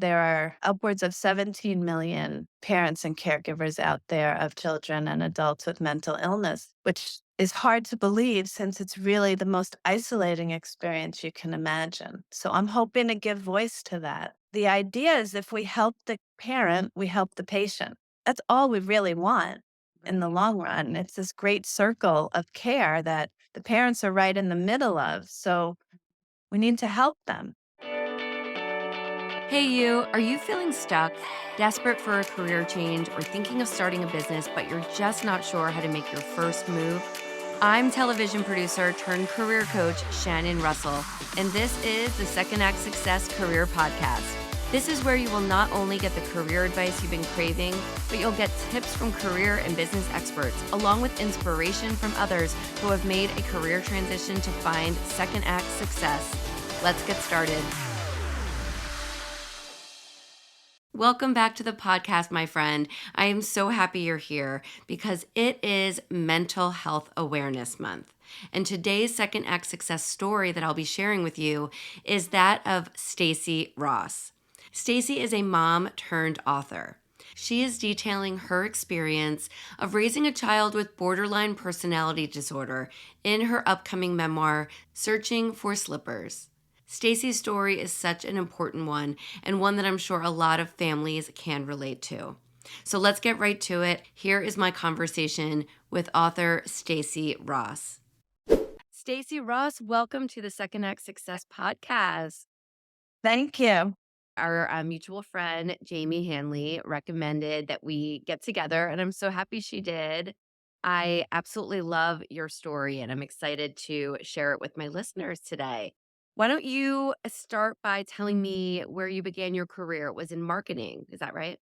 There are upwards of 17 million parents and caregivers out there of children and adults with mental illness, which is hard to believe since it's really the most isolating experience you can imagine. So I'm hoping to give voice to that. The idea is if we help the parent, we help the patient. That's all we really want in the Right. long run. It's this great circle of care that the parents are right in the middle of. So we need to help them. Hey, you, are you feeling stuck, desperate for a career change, or thinking of starting a business, but you're just not sure how to make your first move? I'm television producer turned career coach Shannon Russell, and this is the Second Act Success Career Podcast. This is where you will not only get the career advice you've been craving, but you'll get tips from career and business experts, along with inspiration from others who have made a career transition to find second act success. Let's get started. Welcome back to the podcast, my friend. I am so happy you're here because it is Mental Health Awareness Month. And today's second act success story that I'll be sharing with you is that of Stacy Ross. Stacy is a mom turned author. She is detailing her experience of raising a child with borderline personality disorder in her upcoming memoir, Searing For Slippers. Stacy's story is such an important one and one that I'm sure a lot of families can relate to. So let's get right to it. Here is my conversation with author Stacy Ross. Stacy Ross, welcome to the Second Act Success podcast. Thank you. Our mutual friend, Jamie Hanley, recommended that we get together, and I'm so happy she did. I absolutely love your story, and I'm excited to share it with my listeners today. Why don't you start by telling me where you began your career? It was in marketing. Is that right?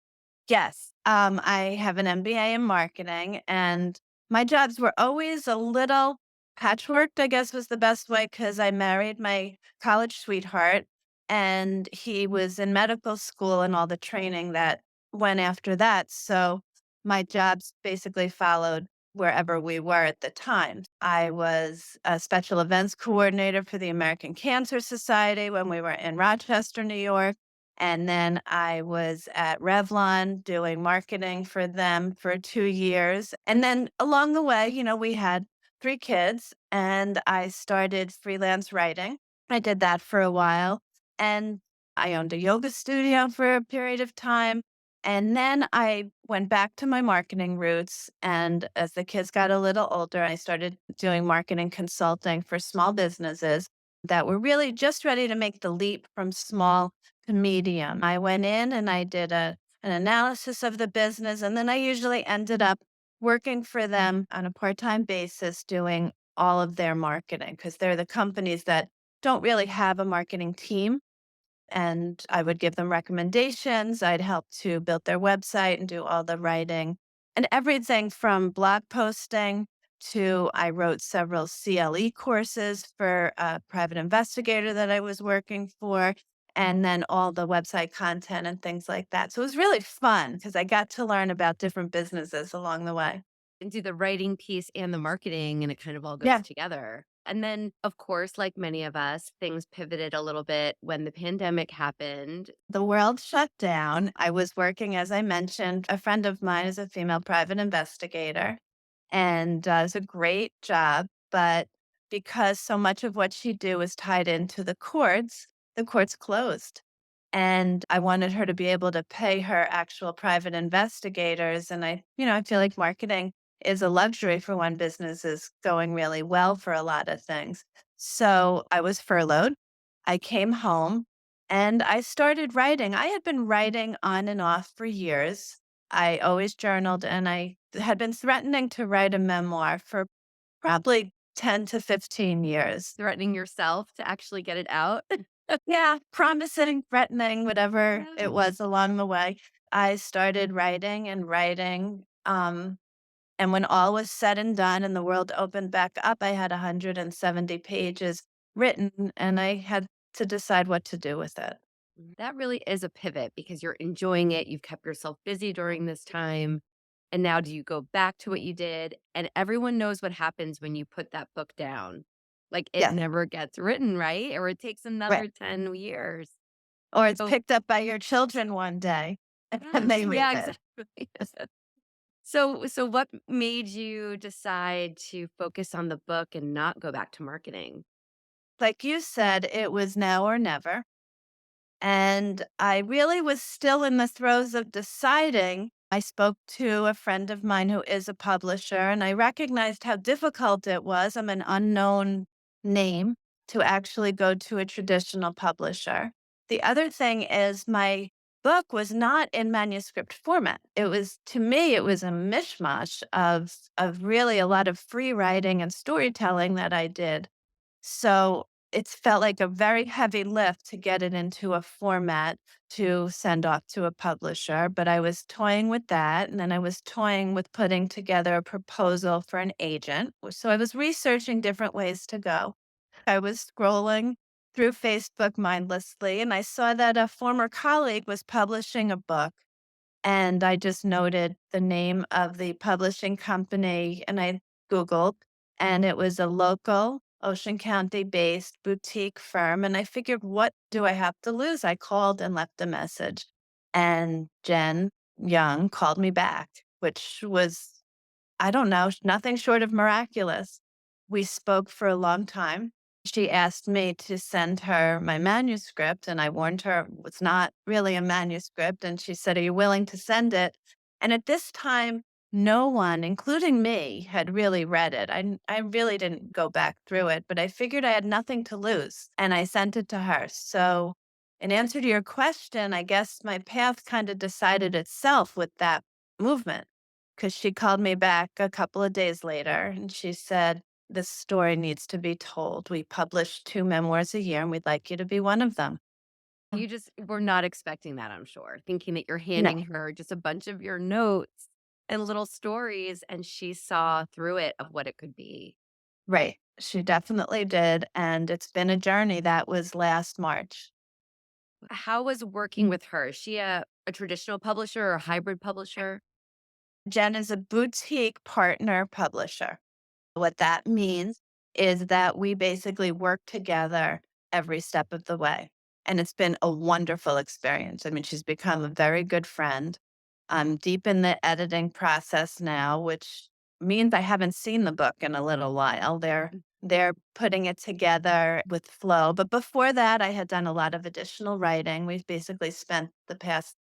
Yes, I have an MBA in marketing, and my jobs were always a little patchworked, I guess was the best way, because I married my college sweetheart, and he was in medical school and all the training that went after that. So my jobs basically followed wherever we were at the time. I was a special events coordinator for the American Cancer Society when we were in Rochester, New York. And then I was at Revlon doing marketing for them for 2 years. And then along the way, we had 3 kids, and I started freelance writing. I did that for a while, and I owned a yoga studio for a period of time. And then I went back to my marketing roots, and as the kids got a little older, I started doing marketing consulting for small businesses that were really just ready to make the leap from small to medium. I went in and I did an analysis of the business, and then I usually ended up working for them on a part-time basis doing all of their marketing because they're the companies that don't really have a marketing team. And I would give them recommendations. I'd help to build their website and do all the writing and everything from blog posting to I wrote several CLE courses for a private investigator that I was working for, and then all the website content and things like that. So it was really fun because I got to learn about different businesses along the way. And do the writing piece and the marketing, and it kind of all goes Yeah. together. And then, of course, like many of us, things pivoted a little bit when the pandemic happened. The world shut down. I was working, as I mentioned, a friend of mine is a female private investigator, and it's a great job. But because so much of what she do is tied into the courts closed. And I wanted her to be able to pay her actual private investigators. And I feel like marketing is a luxury for when business is going really well for a lot of things. So I was furloughed. I came home and I started writing. I had been writing on and off for years. I always journaled and I had been threatening to write a memoir for probably 10 to 15 years. Threatening yourself to actually get it out. Yeah, promising, threatening, whatever Yeah. it was along the way. I started writing and writing. And when all was said and done and the world opened back up, I had 170 pages written and I had to decide what to do with it. That really is a pivot because you're enjoying it. You've kept yourself busy during this time. And now do you go back to what you did? And everyone knows what happens when you put that book down. Like it Yes, never gets written, right? Or it takes right. another 10 years. or it's So picked up by your children one day and yes, they read yeah, it. exactly. So what made you decide to focus on the book and not go back to marketing? Like you said, it was now or never. And I really was still in the throes of deciding. I spoke to a friend of mine who is a publisher, and I recognized how difficult it was. I'm an unknown name to actually go to a traditional publisher. The other thing is, my book was not in manuscript format. It was, to me, it was a mishmash of really a lot of free writing and storytelling that I did. So it's felt like a very heavy lift to get it into a format to send off to a publisher. But I was toying with that. And then I was toying with putting together a proposal for an agent. So I was researching different ways to go. I was scrolling through Facebook mindlessly and I saw that a former colleague was publishing a book. And I just noted the name of the publishing company and I Googled, and it was a local Ocean County based boutique firm. And I figured, what do I have to lose? I called and left a message. And Jen Young called me back, which was, I don't know, nothing short of miraculous. We spoke for a long time. She asked me to send her my manuscript, and I warned her it was not really a manuscript. And she said, "Are you willing to send it?" And at this time, no one, including me, had really read it. I really didn't go back through it, but I figured I had nothing to lose, and I sent it to her. So, in answer to your question, I guess my path kind of decided itself with that movement. 'Cause she called me back a couple of days later, and she said, "This story needs to be told. We publish 2 memoirs a year, and we'd like you to be one of them." You just were not expecting that, I'm sure, thinking that you're No. handing her just a bunch of your notes and little stories, and she saw through it of what it could be. Right. She definitely did, and it's been a journey. That was last March. How was working with her? Is she a traditional publisher or a hybrid publisher? Jen is a boutique partner publisher. What that means is that we basically work together every step of the way. And it's been a wonderful experience. I mean, she's become a very good friend. I'm deep in the editing process now, which means I haven't seen the book in a little while. They're putting it together with flow. But before that, I had done a lot of additional writing. We've basically spent the past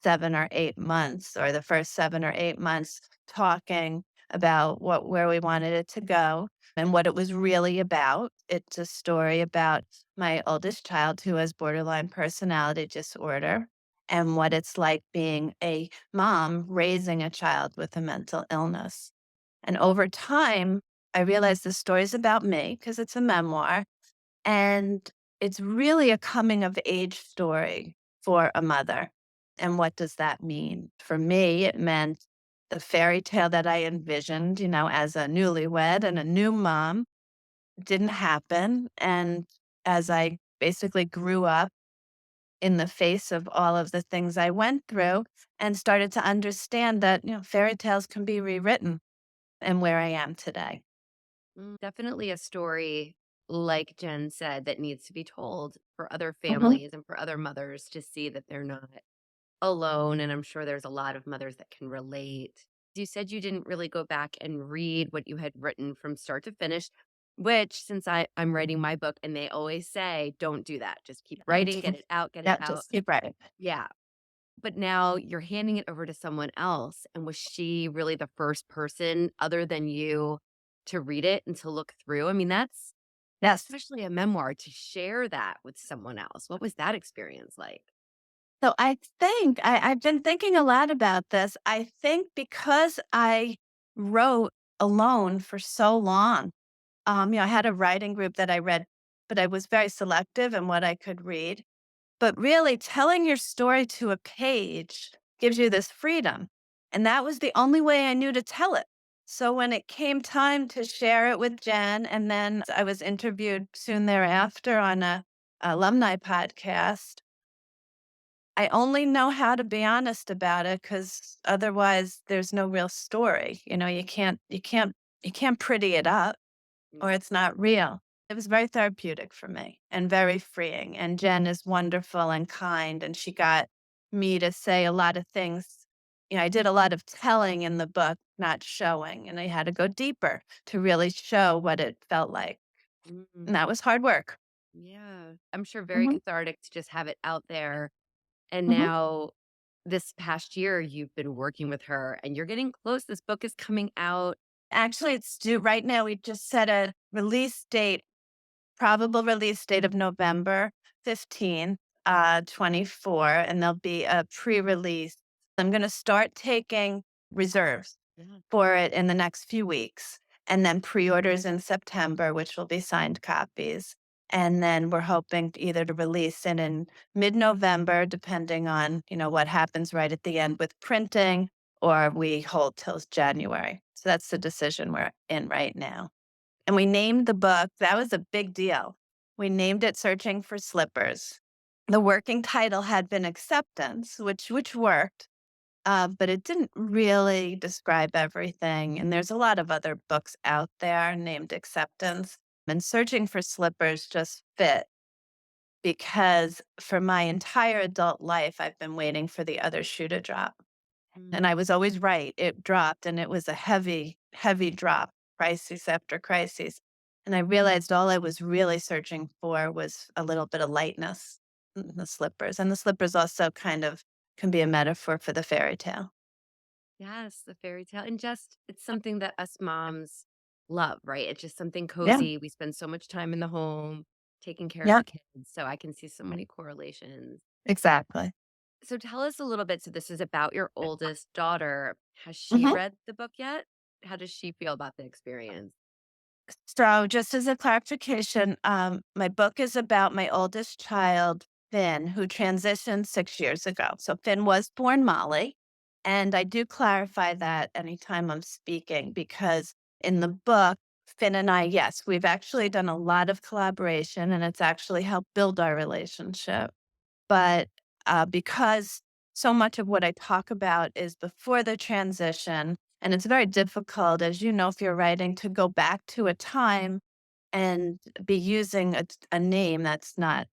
7 or 8 months, or the first 7 or 8 months, talking about where we wanted it to go and what it was really about. It's a story about my oldest child who has borderline personality disorder and what it's like being a mom raising a child with a mental illness. And over time, I realized the story's about me because it's a memoir, and it's really a coming of age story for a mother. And what does that mean? For me, it meant the fairy tale that I envisioned, as a newlywed and a new mom didn't happen. And as I basically grew up in the face of all of the things I went through and started to understand that, fairy tales can be rewritten and where I am today. Definitely a story, like Jen said, that needs to be told for other Mhm. families and for other mothers to see that they're not alone. And I'm sure there's a lot of mothers that can relate. You said you didn't really go back and read what you had written from start to finish, which since I'm writing my book and they always say, don't do that. Just keep writing, get it out, get it Yeah, out. just keep writing. Yeah. But now you're handing it over to someone else. And was she really the first person other than you to read it and to look through? I mean, that's Yes. especially a memoir to share that with someone else. What was that experience like? So I think I've been thinking a lot about this. I think because I wrote alone for so long, I had a writing group that I read, but I was very selective in what I could read. But really, telling your story to a page gives you this freedom. And that was the only way I knew to tell it. So when it came time to share it with Jen, and then I was interviewed soon thereafter on a alumni podcast, I only know how to be honest about it because otherwise there's no real story. You can't pretty it up or it's not real. It was very therapeutic for me and very freeing, and Jen is wonderful and kind, and she got me to say a lot of things. I did a lot of telling in the book, not showing, and I had to go deeper to really show what it felt like, and Mm, that was hard work. yeah. I'm sure very Mhm, cathartic to just have it out there. And mhm. now this past year, you've been working with her and you're getting close. This book is coming out. Actually, it's due right now. We just set a release date. Probable release date of November 15th, 24, and there'll be a pre-release. I'm gonna start taking reserves Yeah. for it in the next few weeks, and then pre-orders in September, which will be signed copies. And then we're hoping to either to release it in mid-November, depending on, what happens right at the end with printing, or we hold till January. So that's the decision we're in right now. And we named the book that was a big deal. We named it Searching for Slippers. The working title had been Acceptance, which worked, but it didn't really describe everything, and there's a lot of other books out there named Acceptance, and Searching for Slippers just fit because for my entire adult life, I've been waiting for the other shoe to drop. And Mm, I was always right. It dropped and it was a heavy, heavy drop, crisis after crisis. And I realized all I was really searching for was a little bit of lightness in the slippers. And the slippers also kind of can be a metaphor for the fairy tale. yes, the fairy tale. And just, it's something that us moms love, right? It's just something Yeah. cozy. We spend so much time in the home taking care of Yeah. the kids. So I can see so many correlations. Exactly. So tell us a little bit. So this is about your oldest daughter. Has she Mhm. read the book yet? How does she feel about the experience? So, just as a clarification, my book is about my oldest child, Finn, who transitioned 6 years ago. So, Finn was born Molly. And I do clarify that anytime I'm speaking because in the book, Finn and I, yes, we've actually done a lot of collaboration and it's actually helped build our relationship. But because so much of what I talk about is before the transition, and it's very difficult, as you know, if you're writing, to go back to a time and be using a name that's not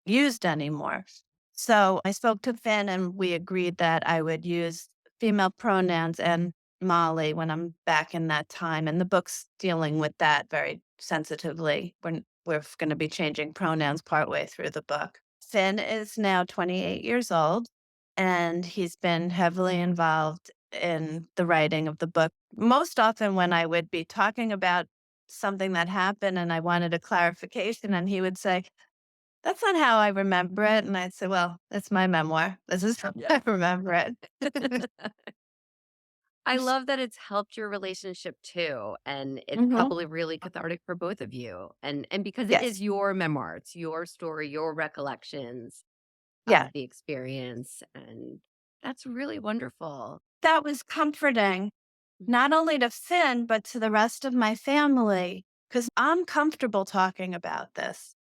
used anymore. So I spoke to Finn and we agreed that I would use female pronouns and Molly when I'm back in that time. And the book's dealing with that very sensitively. We're going to be changing pronouns partway through the book. Finn is now 28 years old and he's been heavily involved in the writing of the book. Most often, when I would be talking about something that happened and I wanted a clarification, and he would say, that's not how I remember it, and I'd say, "Well, it's my memoir. This is how Yeah. I remember it." I love that it's helped your relationship too, and it's Mhm. probably really cathartic for both of you. And because it is Yes. your memoir, it's your story, your recollections Yeah. of the experience, and that's really wonderful. That was comforting, not only to Finn, but to the rest of my family, because 'cause I'm comfortable talking about this.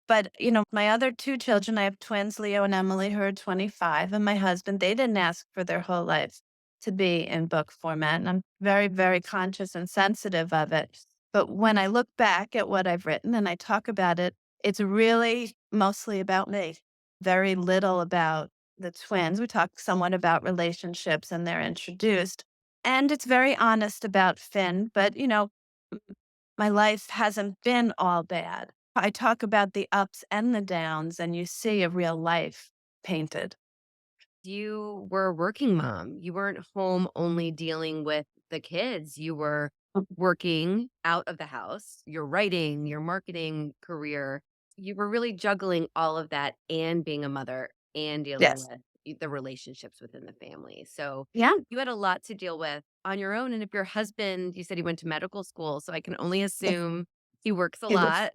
But, my other 2 children, I have twins, Leo and Emily, who are 25, and my husband, they didn't ask for their whole lives to be in book format, and I'm very, very conscious and sensitive of it. But when I look back at what I've written and I talk about it, it's really mostly about me. Very little about the twins. We talk somewhat about relationships and they're introduced, and it's very honest about Finn, but, my life hasn't been all bad. I talk about the ups and the downs, and you see a real life painted. You were a working mom. You weren't home only dealing with the kids. You were working out of the house, your writing, your marketing career. You were really juggling all of that and being a mother and dealing Yes. with the relationships within the family. So Yeah. you had a lot to deal with on your own. And if your husband, you said he went to medical school, so I can only Yes. assume he works a He's a lot.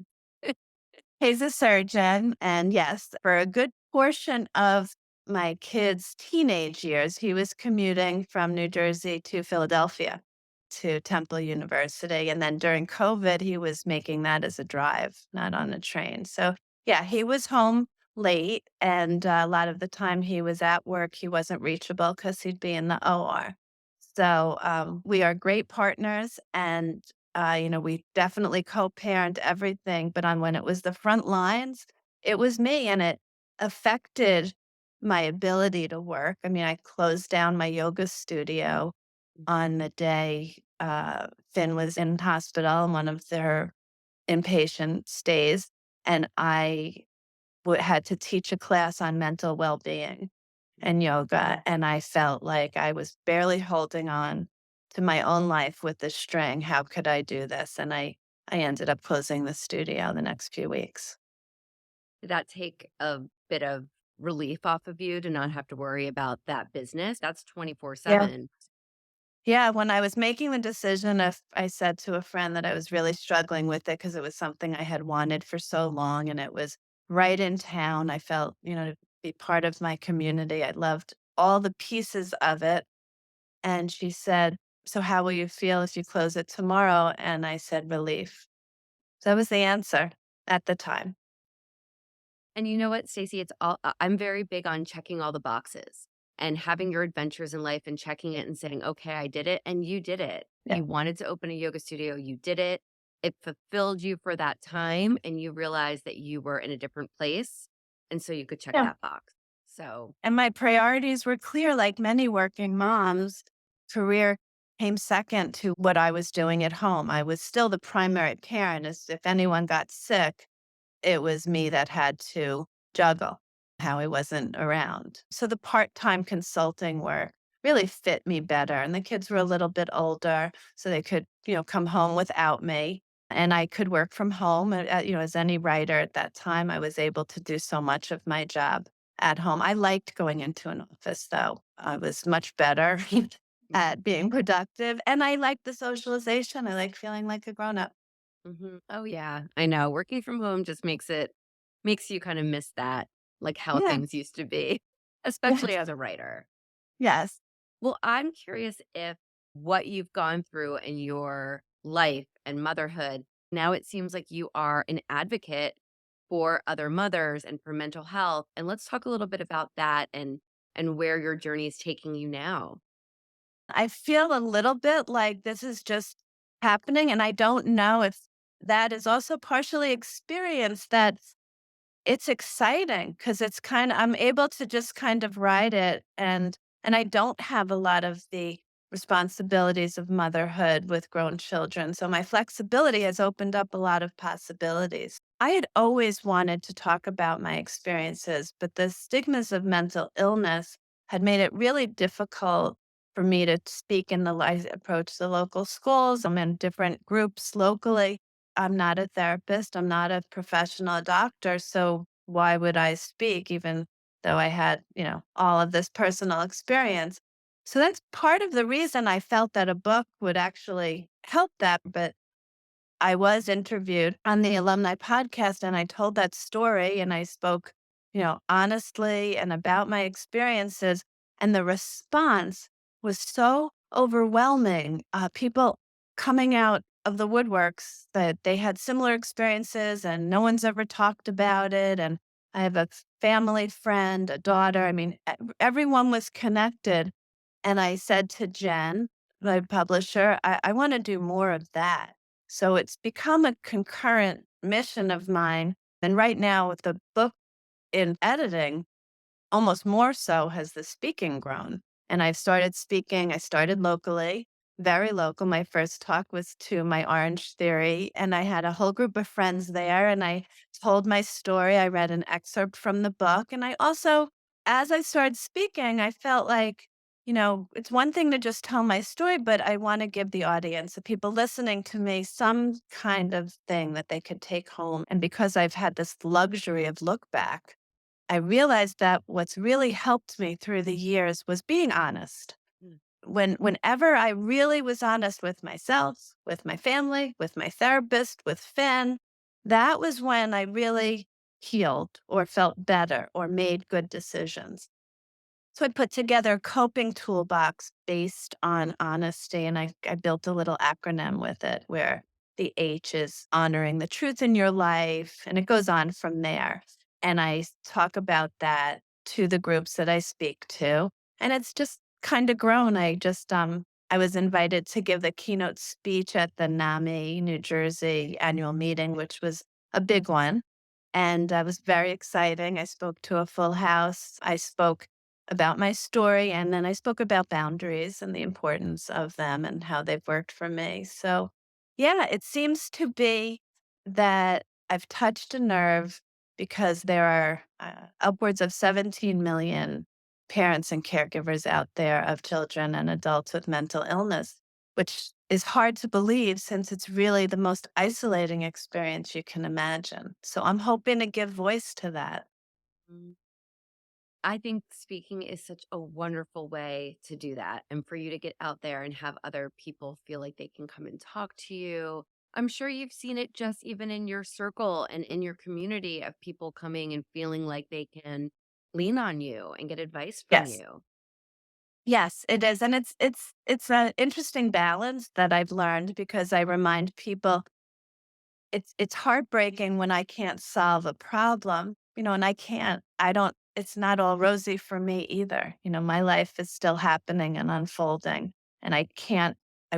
he's a surgeon, and yes, for a good portion of my kid's teenage years, he was commuting from New Jersey to Philadelphia to Temple University, and then during COVID, he was making that as a drive, not on a train. So, yeah, he was home late, and a lot of the time he was at work, he wasn't reachable because 'cause he'd be in the OR. So, we are great partners, and We definitely co-parent everything, but on when it was the front lines, it was me, and it affected my ability to work. I mean, I closed down my yoga studio on the day, Finn was in hospital in one of their inpatient stays, and I had to teach a class on mental well-being and yoga, and I felt like I was barely holding on to my own life with the string. How could I do this? And I ended up closing the studio the next few weeks. Did that take a bit of relief off of you to not have to worry about that business? That's Yeah. 24/7. Yeah, when I was making the decision, if I said to a friend that I was really struggling with it because it was something I had wanted for so long and it was right in town. I felt, to be part of my community. I loved all the pieces of it. And she said, "So how will you feel if you close it tomorrow?" And I said, "Relief." So that was the answer at the time. And you know what, Stacey? I'm very big on checking all the boxes and having your adventures in life and checking it and saying, okay, I did it. And you did it. Yeah. You wanted to open a yoga studio. You did it. It fulfilled you for that time. And you realized that you were in a different place. And so you could check Yeah. that box. So, And my priorities were clear, like many working moms. Career came second to what I was doing at home. I was still the primary parent. As if anyone got sick, it was me that had to juggle how I wasn't around. So the part-time consulting work really fit me better, and the kids were a little bit older, so they could, come home without me, and I could work from home. As any writer at that time, I was able to do so much of my job at home. I liked going into an office, though. I was much better mhm, at being productive, and I liked the socialization. I like feeling like a grown-up. oh, yeah, I know. Working from home just makes you kind of miss that, like how Yeah. things used to be, especially Yes. as a writer. Yes. Well, I'm curious if what you've gone through in your life and motherhood, now it seems like you are an advocate for other mothers and for mental health. And let's talk a little bit about that and where your journey is taking you now. I feel a little bit like this is just happening, and I don't know if that is also partially experience that it's exciting because it's I'm able to just kind of ride it, and I don't have a lot of the responsibilities of motherhood with grown children, so my flexibility has opened up a lot of possibilities. I had always wanted to talk about my experiences, but the stigmas of mental illness had made it really difficult for me to speak in the I approach the local schools. I'm in different groups locally. I'm not a therapist. I'm not a professional doctor. So why would I speak even though I had, all of this personal experience? So that's part of the reason I felt that a book would actually help that. But I was interviewed on the alumni podcast and I told that story and I spoke, honestly and about my experiences. And the response was so overwhelming. People coming out of the woodworks that they had similar experiences and no one's ever talked about it. And I have a family friend, a daughter. I mean, everyone was connected. And I said to Jen, my publisher, I want to do more of that. So it's become a concurrent mission of mine. And right now, with the book in editing, almost more so has the speaking grown. And I've started speaking. I started locally, very local. My first talk was to my Orange Theory, and I had a whole group of friends there. And I told my story. I read an excerpt from the book. And I also, as I started speaking, I felt like, it's one thing to just tell my story, but I want to give the audience, the people listening to me, some kind of thing that they could take home. And because I've had this luxury of look back, I realized that what's really helped me through the years was being honest. Mm. Whenever I really was honest with myself, with my family, with my therapist, with Finn, that was when I really healed or felt better or made good decisions. So I put together a coping toolbox based on honesty, and I built a little acronym with it where the H is honoring the truth in your life, and it goes on from there. And talk about that to the groups that I speak to, and it's just kind of grown. I was invited to give the keynote speech at the NAMI, New Jersey annual meeting, which was a big one. And was very exciting. I spoke to a full house. I spoke about my story, and then I spoke about boundaries and the importance of them and how they've worked for me. So, yeah, it seems to be that I've touched a nerve because there are upwards of 17 million parents and caregivers out there of children and adults with mental illness, which is hard to believe since it's really the most isolating experience you can imagine. So I'm hoping to give voice to that. Mm. I think speaking is such a wonderful way to do that. And for you to get out there and have other people feel like they can come and talk to you. I'm sure you've seen it just even in your circle and in your community of people coming and feeling like they can lean on you and get advice from Yes. you. Yes, it is. And it's an interesting balance that I've learned because I remind people it's heartbreaking when I can't solve a problem, and I don't it's not all rosy for me either. My life is still happening and unfolding, and I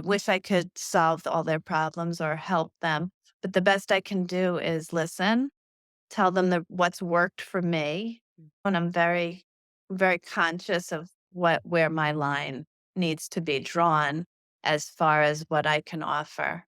wish I could solve all their problems or help them, but the best I can do is listen, tell them what's worked for me, and I'm very, very conscious of where my line needs to be drawn as far as what I can offer.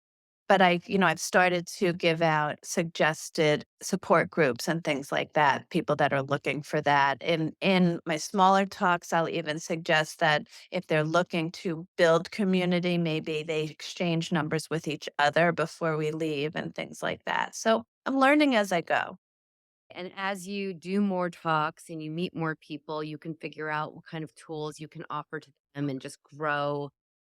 But I've started to give out suggested support groups and things like that, people that are looking for that. In my smaller talks, I'll even suggest that if they're looking to build community, maybe they exchange numbers with each other before we leave and things like that. So I'm learning as I go. And as you do more talks and you meet more people, you can figure out what kind of tools you can offer to them and just grow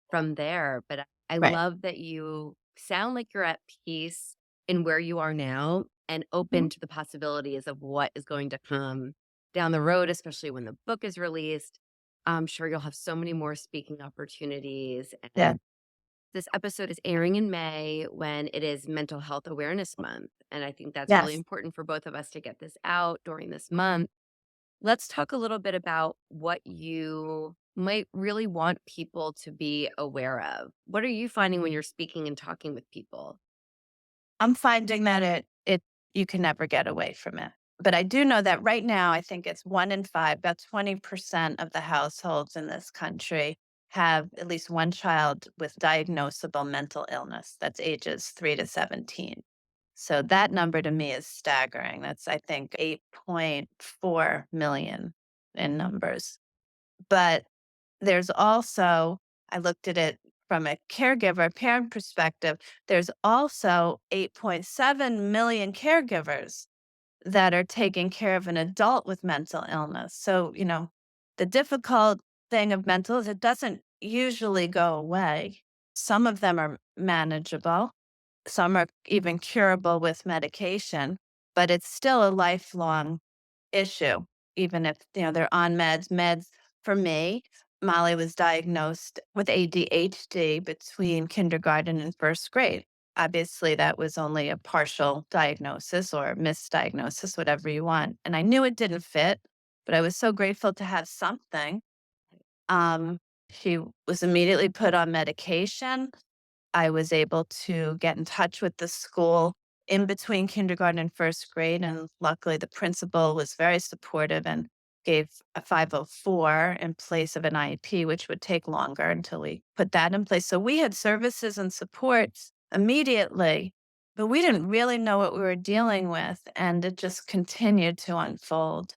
from there. But I Right. love that you sound like you're at peace in where you are now and Mhm. open to the possibilities of what is going to come down the road, especially when the book is released. I'm sure you'll have so many more speaking opportunities. Yeah. And this episode is airing in May when it is Mental Health Awareness Month. And I think that's really Yes. important for both of us to get this out during this month. Let's talk a little bit about what you might really want people to be aware of. What are you finding when you're speaking and talking with people? I'm finding that it you can never get away from it. But I do know that right now, I think it's 1 in 5, about 20% of the households in this country have at least one child with diagnosable mental illness. That's ages 3 to 17. So that number to me is staggering. That's, I think, 8.4 million in numbers. But there's also I looked at it from a caregiver, parent perspective, there's also 8.7 million caregivers that are taking care of an adult with mental illness. So, the difficult thing of mental is it doesn't usually go away. Some of them are manageable, some are even curable with medication, but it's still a lifelong issue, even if, they're on meds. Meds for me, Molly was diagnosed with ADHD between kindergarten and first grade. Obviously, that was only a partial diagnosis or misdiagnosis, whatever you want. And I knew it didn't fit, but I was so grateful to have something. Um, she was immediately put on medication. I was able to get in touch with the school in between kindergarten and first grade, and luckily the principal was very supportive and gave a 504 in place of an IEP, which would take longer until we put that in place. So we had services and supports immediately, but we didn't really know what we were dealing with, and it just continued to unfold.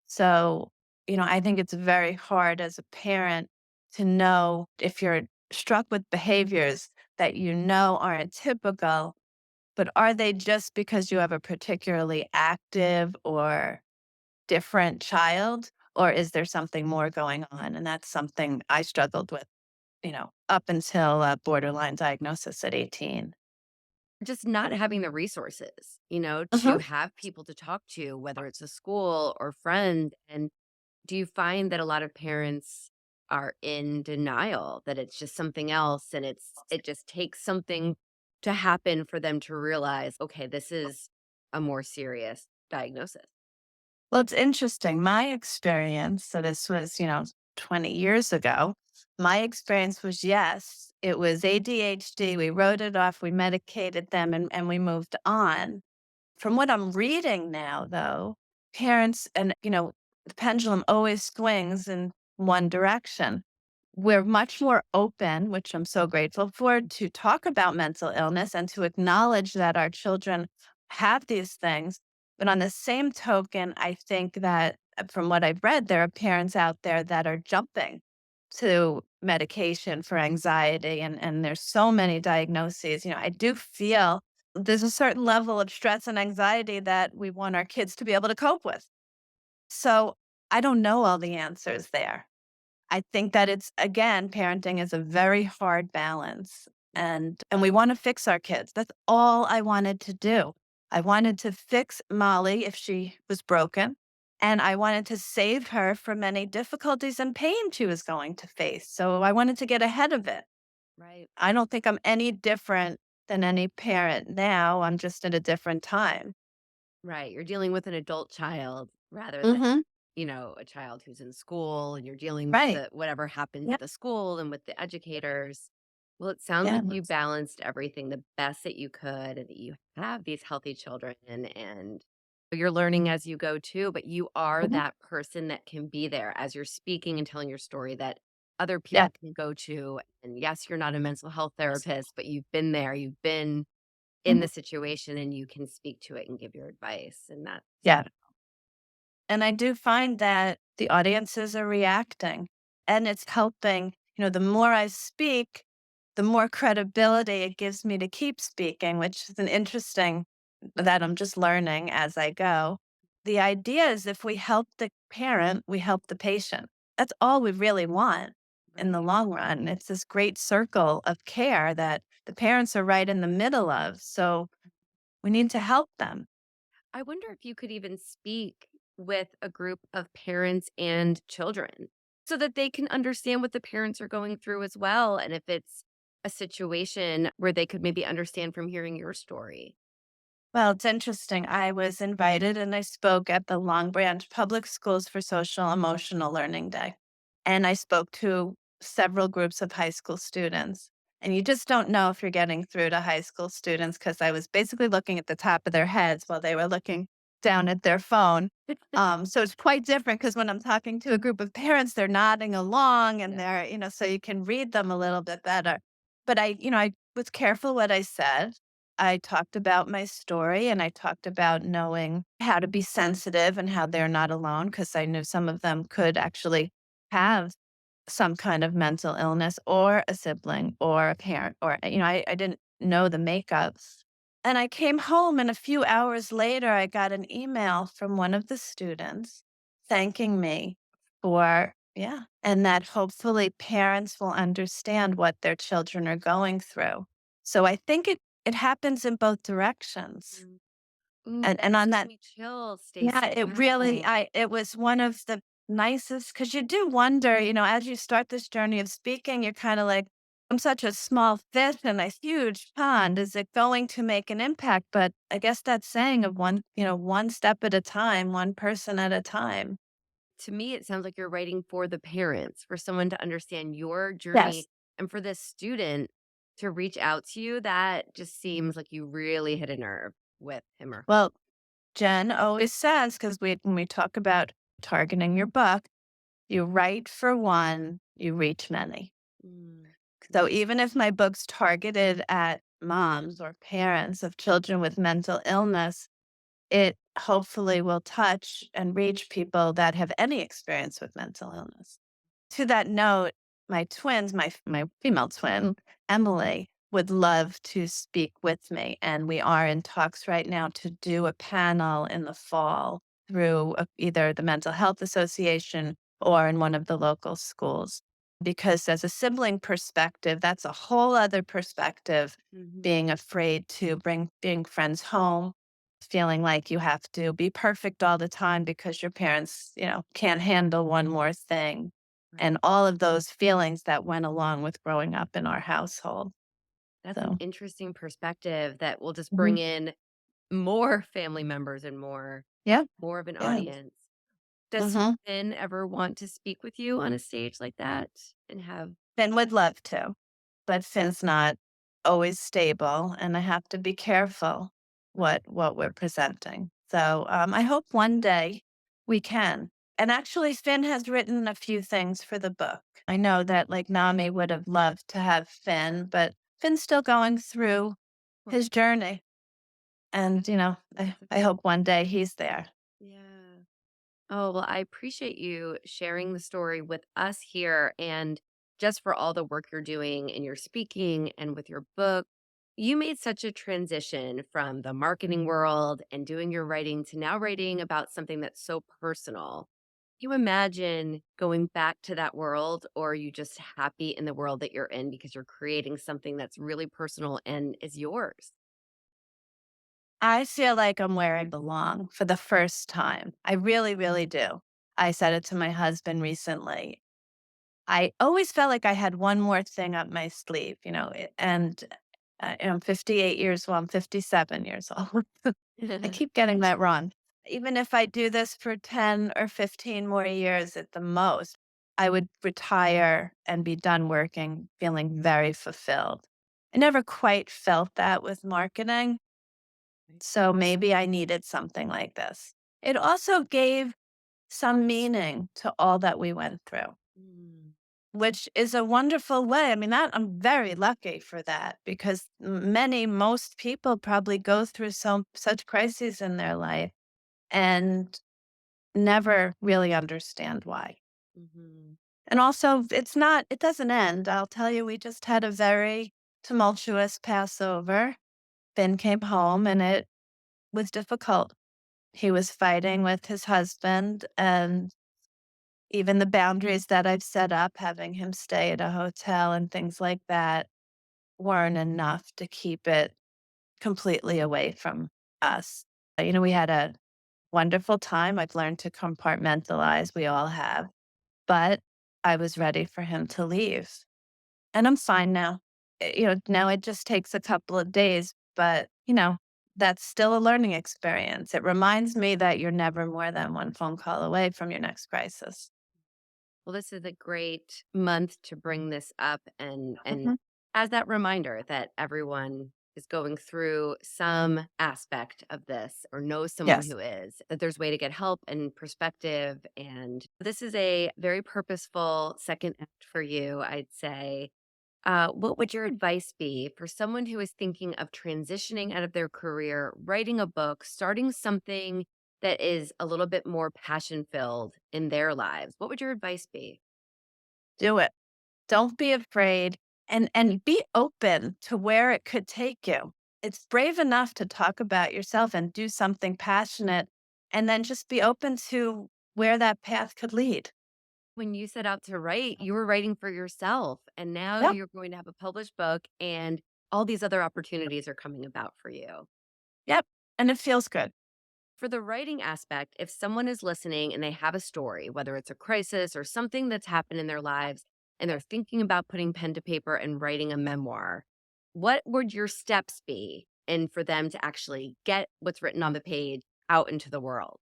So, I think it's very hard as a parent to know if you're struck with behaviors that aren't typical, but are they just because you have a particularly active or different child? Or is there something more going on? And that's something I struggled with, up until a borderline diagnosis at 18. Just not having the resources, to Mhm. have people to talk to, whether it's a school or friend. And do you find that a lot of parents are in denial that it's just something else and it just takes something to happen for them to realize, okay, this is a more serious diagnosis? Well, it's interesting. My experience, so this was, 20 years ago. My experience was yes, it was ADHD. We wrote it off, we medicated them, and we moved on. From what I'm reading now, though, parents and, the pendulum always swings in one direction. We're much more open, which I'm so grateful for, to talk about mental illness and to acknowledge that our children have these things. But on the same token, I think that from what I've read, there are parents out there that are jumping to medication for anxiety, and there's so many diagnoses. I do feel there's a certain level of stress and anxiety that we want our kids to be able to cope with. So I don't know all the answers there. I think that it's again, parenting is a very hard balance, and we wanna fix our kids. That's all I wanted to do. I wanted to fix Molly if she was broken, and I wanted to save her from any difficulties and pain she was going to face, so I wanted to get ahead of it. Right. I don't think I'm any different than any parent now, I'm just at a different time. Right. You're dealing with an adult child rather than, Mhm. a child who's in school and you're dealing with Right. whatever happens Yeah, at the school and with the educators. Well, it sounds yeah. like you balanced everything the best that you could and that you have these healthy children and you're learning as you go too, but you are Mhm. that person that can be there as you're speaking and telling your story that other Yeah. people can go to. And yes, you're not a mental health therapist, but you've been there. You've been in Mhm. the situation and you can speak to it and give your advice, and that's Yeah. And I do find that the audiences are reacting and it's helping. The more I speak, the more credibility it gives me to keep speaking, which is an interesting that I'm just learning as I go. The idea is if we help the parent, we help the patient. That's all we really want in the right. long run. It's this great circle of care that the parents are right in the middle of. So we need to help them. I wonder if you could even speak with a group of parents and children so that they can understand what the parents are going through as well. And if it's a situation where they could maybe understand from hearing your story. Well, it's interesting. I was invited and I spoke at the Long Branch Public Schools for Social Emotional Learning Day. And I spoke to several groups of high school students. And you just don't know if you're getting through to high school students because I was basically looking at the top of their heads while they were looking down at their phone. So it's quite different because when I'm talking to a group of parents, they're nodding along and Yeah. so you can read them a little bit better. But I was careful what I said. I talked about my story and I talked about knowing how to be sensitive and how they're not alone because I knew some of them could actually have some kind of mental illness or a sibling or a parent or, I didn't know the makeups. And I came home and a few hours later, I got an email from one of the students thanking me for, yeah, and that hopefully parents will understand what their children are going through. So I think it happens in both directions. Mm. Ooh, And that on gives that, me chills, yeah, Stacy. it really Wow. it was one of the nicest because you do wonder, as you start this journey of speaking, you're kinda like, "I'm such a small fish in a huge pond. Is it going to make an impact?" But I guess that saying of one step at a time, one person at a time. To me, it sounds like you're writing for the parents, for someone to understand your Yes. journey, and for this student to reach out to you. That just seems like you really hit a nerve with him or her. Well, Jen always says, because when we talk about targeting your book, you write for one, you reach many. Mm, So mm, even if my book's targeted at moms or parents of children with mental illness, it hopefully will touch and reach people that have any experience with mental illness. To that note, my twins, my female twin, Emily, would love to speak with me, and we are in talks right now to do a panel in the fall through either the Mental Health Association or in one of the local schools. Because as a sibling perspective, that's a whole other perspective, mhm. being afraid to being friends home, feeling like you have to be perfect all the time because your parents, can't handle one more thing, and Right. all of those feelings that went along with growing up in our household. That's an So, interesting perspective that will just mhm. bring in more family members and more Yeah, more of an yeah. audience. Does Mhm. Finn ever want to speak with you on a stage like that and have Finn would love to, but Finn's not always stable, and I have to be careful what we're presenting. So, I hope one day we can. And actually, Finn has written a few things for the book. I know that, like, Nami would have loved to have Finn, but Finn's still going through Well, his journey, and, I that's a I hope one day he's there. yeah. Oh, well, I appreciate you sharing the story with us here and just for all the work you're doing in your speaking and with your book. You made such a transition from the marketing world and doing your writing to now writing about something that's so personal. You imagine going back to that world, or are you just happy in the world that you're in because you're creating something that's really personal and is yours? I feel like I'm where I belong for the first time. I really, really do. I said it to my husband recently. I always felt like I had one more thing up my sleeve, and I'm 58 years old. I'm 57 years old. I keep getting that wrong. Even if I do this for 10 or 15 more years at the most, I would retire and be done working, feeling very fulfilled. I never quite felt that with marketing. So maybe I needed something like this. It also gave some meaning to all that we went through, Mm, which is a wonderful way. I mean, that I'm very lucky for that because most people probably go through such crises in their life and never really understand why. mhm. And also, it doesn't end. I'll tell you, we just had a very tumultuous Passover. Ben came home and it was difficult. He was fighting with his husband, and even the boundaries that I've set up, having him stay at a hotel and things like that, weren't enough to keep it completely away from us. We had a wonderful time. I've learned to compartmentalize. We all have. But I was ready for him to leave. And I'm fine now. Now it just takes a couple of days, but, that's still a learning experience. It reminds me that you're never more than one phone call away from your next crisis. Well, this is a great month to bring this up and Mhm. as that reminder that everyone is going through some aspect of this or knows someone Yes. who is, that there's a way to get help and perspective. And this is a very purposeful second act for you, I'd say. What would your advice be for someone who is thinking of transitioning out of their career, writing a book, starting something that is a little bit more passion filled in their lives? What would your advice be? Do it. Don't be afraid and be open to where it could take you. It's brave enough to talk about yourself and do something passionate and then just be open to where that path could lead. When you set out to write, you were writing for yourself, and now Yep. you're going to have a published book, and all these other opportunities are coming about for you. Yep. And it feels good. For the writing aspect, if someone is listening and they have a story, whether it's a crisis or something that's happened in their lives, and they're thinking about putting pen to paper and writing a memoir, what would your steps be? And for them to actually get what's written on the page out into the world?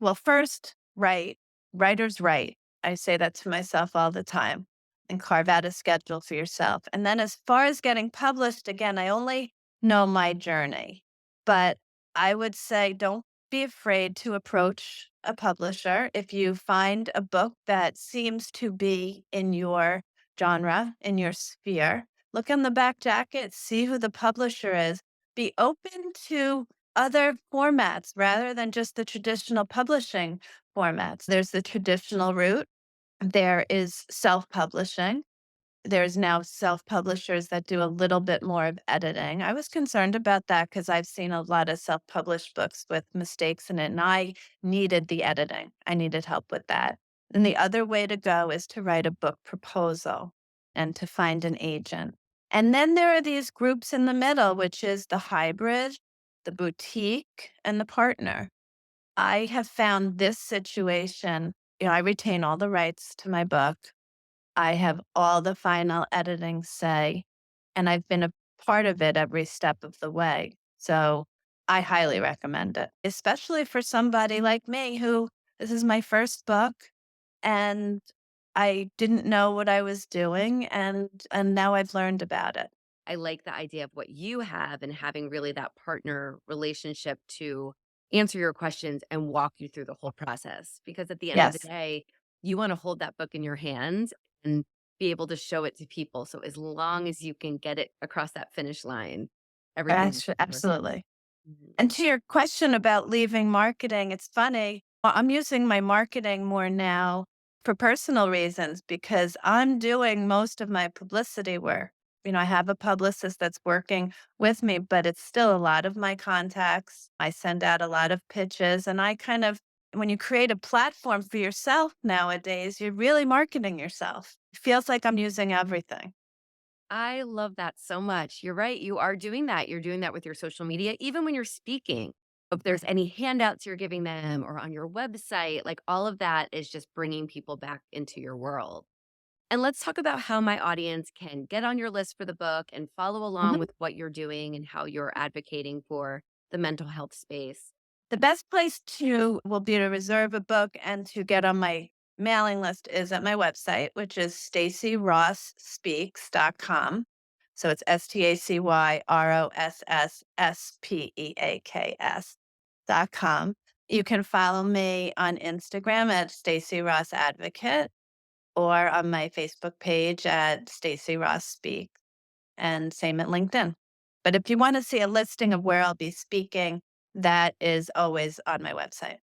Well, first, write. Writers write. I say that to myself all the time and carve out a schedule for yourself. And then, as far as getting published, again, I only know my journey, but I would say don't be afraid to approach a publisher. If you find a book that seems to be in your genre, in your sphere, look on the back jacket, see who the publisher is, be open to other formats rather than just the traditional publishing formats. There's the traditional route, there is self publishing. There's now self publishers that do a little bit more of editing. I was concerned about that because I've seen a lot of self published books with mistakes in it, and I needed the editing. I needed help with that. And the other way to go is to write a book proposal and to find an agent. And then there are these groups in the middle, which is the hybrid, the boutique, and the partner. I have found this situation, I retain all the rights to my book. I have all the final editing say, and I've been a part of it every step of the way. So I highly recommend it, especially for somebody like me who This is my first book, and I didn't know what I was doing, and now I've learned about it. I like the idea of what you have and having really that partner relationship to answer your questions and walk you through the whole process. Because at the end of the Yes, day, you want to hold that book in your hands and be able to show it to people. So as long as you can get it across that finish line, everything worth it. absolutely. Mhm. And to your question about leaving marketing, it's funny. I'm using my marketing more now for personal reasons because I'm doing most of my publicity work. I have a publicist that's working with me, but it's still a lot of my contacts. I send out a lot of pitches, and when you create a platform for yourself nowadays, you're really marketing yourself. It feels like I'm using everything. I love that so much. You're right. You are doing that. You're doing that with your social media, even when you're speaking. If there's any handouts you're giving them or on your website, like all of that is just bringing people back into your world. And let's talk about how my audience can get on your list for the book and follow along Mhm. with what you're doing and how you're advocating for the mental health space. The best place to will be to reserve a book and to get on my mailing list is at my website, which is stacyrosspeaks.com. So it's StacyRossSpeaks.com. You can follow me on Instagram at Stacy Ross Advocate or on my Facebook page at Stacy Ross Speak and same at LinkedIn. But if you want to see a listing of where I'll be speaking, that is always on my website.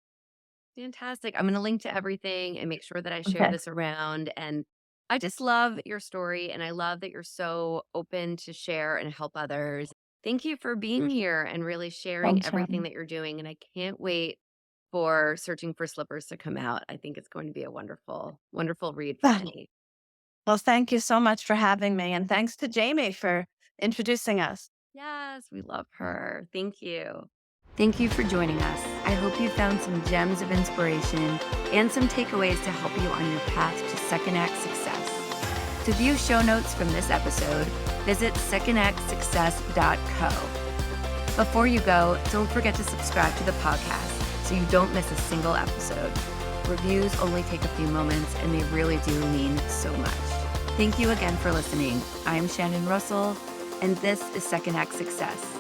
Fantastic. I'm going to link to everything and make sure that I share Okay. this around. And I just love your story. And I love that you're so open to share and help others. Thank you for being here and really sharing Thanks, everything Shannon. that you're doing. And I can't wait for Searching for Slippers to come out. I think it's going to be a wonderful, wonderful read for Ah, many. well, thank you so much for having me. And thanks to Jamie for introducing us. Yes, we love her. Thank you. Thank you for joining us. I hope you found some gems of inspiration and some takeaways to help you on your path to second act success. To view show notes from this episode, visit secondactsuccess.co. Before you go, don't forget to subscribe to the podcast so you don't miss a single episode. Reviews only take a few moments and they really do mean so much. Thank you again for listening. I'm Shannon Russell, and this is Second Act Success.